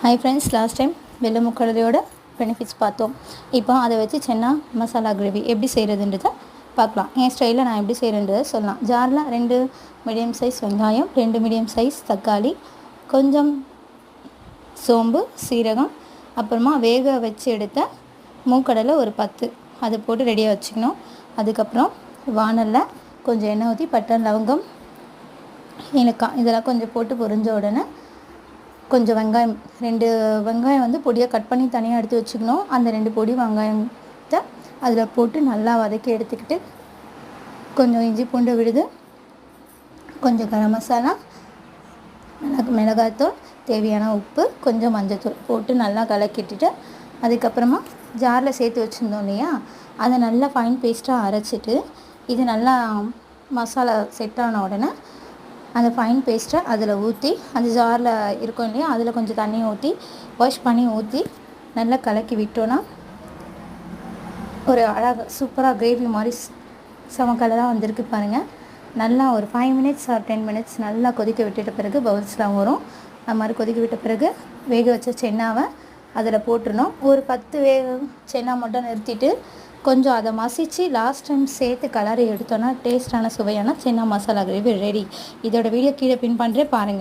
Hi friends, last time வெள்ளை முக்கடலையோட benefits பார்த்தோம். இப்போ அதை வச்சு சென்னா மசாலா கிரேவி எப்படி செய்கிறதுன்றதை பார்க்கலாம். என் ஸ்டைலில் நான் எப்படி செய்கிறேன்றதை சொல்லலாம். ஜாரில் 2 மீடியம் சைஸ் வெங்காயம், 2 மீடியம் சைஸ் தக்காளி, கொஞ்சம் சோம்பு, சீரகம், அப்புறமா வேக வச்சு எடுத்த மூக்கடலை ஒரு 10 அதை போட்டு ரெடியாக வச்சுக்கணும். அதுக்கப்புறம் வானலில் கொஞ்சம் எண்ணெய் ஊற்றி பட்டை, லவங்கம், ஏலக்காய் இதெல்லாம் கொஞ்சம் போட்டு பொரிஞ்ச உடனே கொஞ்சம் வெங்காயம் 2 வெங்காயம் வந்து பொடியாக கட் பண்ணி தனியாக எடுத்து வச்சுக்கணும். அந்த 2 பொடி வெங்காயத்தை அதில் போட்டு நல்லா வதக்கி எடுத்துக்கிட்டு கொஞ்சம் இஞ்சி பூண்டு விழுது, கொஞ்சம் கரம் மசாலா, மிளகாய்த்தூள், தேவையான உப்பு, கொஞ்சம் மஞ்சத்தூள் போட்டு நல்லா கலக்கிட்டுட்டு அதுக்கப்புறமா ஜாரில் சேர்த்து வச்சுருந்தோம் இல்லையா, அதை நல்லா ஃபைன் பேஸ்ட்டாக அரைச்சிட்டு இது நல்லா மசாலா செட் ஆன உடனே அந்த ஃபைன் பேஸ்ட்டை அதில் ஊற்றி, அந்த ஜாரில் இருக்கும் இல்லையா அதில் கொஞ்சம் தண்ணி ஊற்றி வாஷ் பண்ணி ஊற்றி நல்லா கலக்கி விட்டோன்னா ஒரு அழகாக சூப்பராக கிரேவி மாதிரி செம கலராக வந்திருக்கு பாருங்கள். நல்லா ஒரு 5 மினிட்ஸ் ஆர் 10 மினிட்ஸ் நல்லா கொதிக்க விட்டுட்ட பிறகு பவுல்ஸ்லாம் வரும். அது மாதிரி கொதிக்க விட்ட பிறகு வேக வச்ச சென்னாவை அதில் போட்டுருணும். ஒரு 10 சென்னா மட்டும் நிறுத்திட்டு கொஞ்சம் அதை மசித்து லாஸ்ட் டைம் சேர்த்து கலரி எடுத்தோன்னா டேஸ்டான சுவையான சென்னா மசாலா கிரேவி ரெடி. இதோட வீடியோ கீழே பின் பண்ணுறேன் பாருங்கள்.